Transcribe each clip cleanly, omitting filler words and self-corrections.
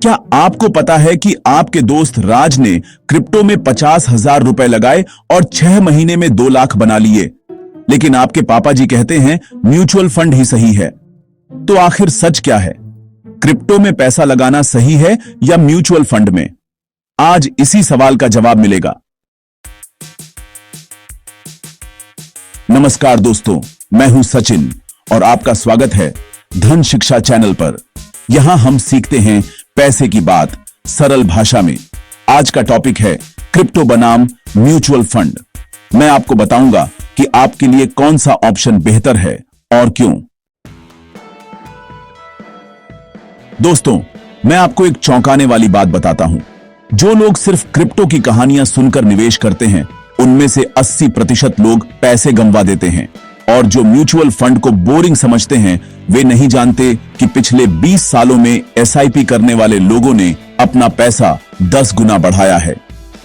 क्या आपको पता है कि आपके दोस्त राज ने क्रिप्टो में 50,000 रुपए लगाए और 6 महीने में 2 लाख बना लिए, लेकिन आपके पापा जी कहते हैं म्यूचुअल फंड ही सही है। तो आखिर सच क्या है? क्रिप्टो में पैसा लगाना सही है या म्यूचुअल फंड में? आज इसी सवाल का जवाब मिलेगा। नमस्कार दोस्तों, मैं हूं सचिन और आपका स्वागत है धन शिक्षा चैनल पर। यहां हम सीखते हैं पैसे की बात सरल भाषा में। आज का टॉपिक है क्रिप्टो बनाम म्यूचुअल फंड। मैं आपको बताऊंगा कि आपके लिए कौन सा ऑप्शन बेहतर है और क्यों। दोस्तों, मैं आपको एक चौंकाने वाली बात बताता हूं। जो लोग सिर्फ क्रिप्टो की कहानियां सुनकर निवेश करते हैं, उनमें से 80% लोग पैसे गंवा देते हैं। और जो म्यूचुअल फंड को बोरिंग समझते हैं, वे नहीं जानते कि पिछले 20 सालों में एसआईपी करने वाले लोगों ने अपना पैसा 10 गुना बढ़ाया है।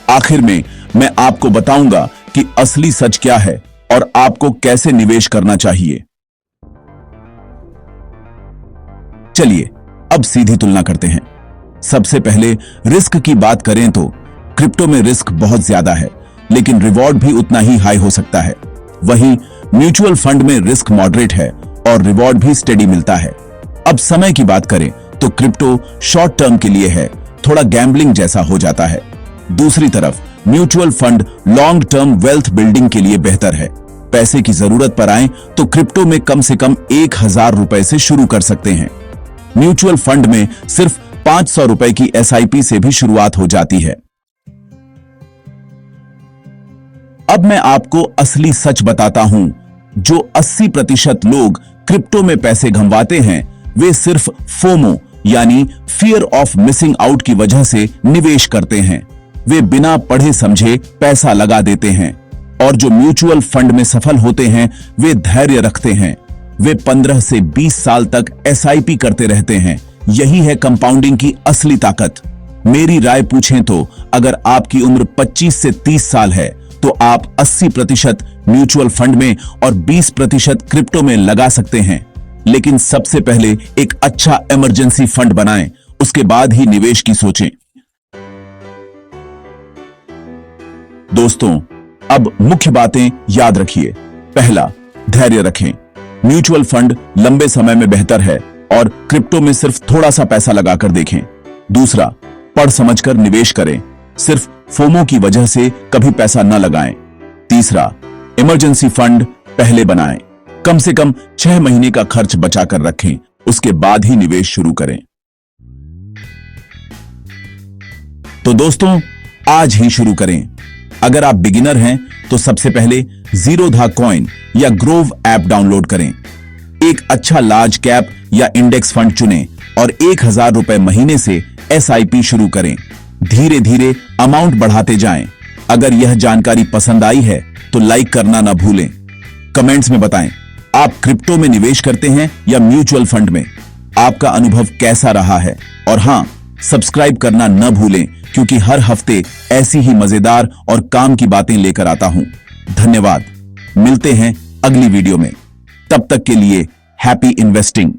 आखिर में मैं आपको बताऊंगा कि असली सच क्या है और आपको कैसे निवेश करना चाहिए। चलिए अब सीधी तुलना करते हैं। सबसे पहले रिस्क की बात करें तो क्रिप्टो में रिस्क बहुत ज्यादा है, लेकिन रिवॉर्ड भी उतना ही हाई हो सकता है। वहीं म्यूचुअल फंड में रिस्क मॉडरेट है और रिवॉर्ड भी स्टेडी मिलता है। अब समय की बात करें तो क्रिप्टो शॉर्ट टर्म के लिए है, थोड़ा गैम्बलिंग जैसा हो जाता है। दूसरी तरफ mutual fund long term wealth building के लिए बेहतर है। पैसे की जरूरत पर आए तो क्रिप्टो में कम से कम 1,000 रुपए से शुरू कर सकते हैं। म्यूचुअल फंड में सिर्फ 500 रुपए की एसआईपी से भी शुरुआत हो जाती है। अब मैं आपको असली सच बताता हूं। जो 80% लोग क्रिप्टो में पैसे गंवाते हैं, वे सिर्फ फोमो यानी फियर ऑफ मिसिंग आउट की वजह से निवेश करते हैं। वे बिना पढ़े समझे पैसा लगा देते हैं। और जो म्यूचुअल फंड में सफल होते हैं, वे धैर्य रखते हैं। वे 15 से 20 साल तक एसआईपी करते रहते हैं। यही है कंपाउंडिंग की असली ताकत। मेरी राय पूछें तो अगर आपकी उम्र 25 से 30 साल है तो आप 80% म्यूचुअल फंड में और 20% क्रिप्टो में लगा सकते हैं। लेकिन सबसे पहले एक अच्छा इमरजेंसी फंड बनाएं, उसके बाद ही निवेश की सोचें। दोस्तों, अब मुख्य बातें याद रखिए। पहला, धैर्य रखें। म्यूचुअल फंड लंबे समय में बेहतर है और क्रिप्टो में सिर्फ थोड़ा सा पैसा लगाकर देखें। दूसरा, पढ़ समझकर निवेश करें। सिर्फ फोमो की वजह से कभी पैसा न लगाएं। तीसरा, इमरजेंसी फंड पहले बनाएं। कम से कम 6 महीने का खर्च बचाकर रखें, उसके बाद ही निवेश शुरू करें। तो दोस्तों, आज ही शुरू करें। अगर आप बिगिनर हैं तो सबसे पहले ज़ीरोधा कॉइन या ग्रोव ऐप डाउनलोड करें। एक अच्छा लार्ज कैप या इंडेक्स फंड चुनें और 1,000 रुपए महीने से एसआईपी शुरू करें। धीरे धीरे अमाउंट बढ़ाते जाएं। अगर यह जानकारी पसंद आई है तो लाइक करना ना भूलें। कमेंट्स में बताएं आप क्रिप्टो में निवेश करते हैं या म्यूचुअल फंड में। आपका अनुभव कैसा रहा है? और हां, सब्सक्राइब करना न भूलें, क्योंकि हर हफ्ते ऐसी ही मजेदार और काम की बातें लेकर आता हूं। धन्यवाद। मिलते हैं अगली वीडियो में। तब तक के लिए हैप्पी इन्वेस्टिंग।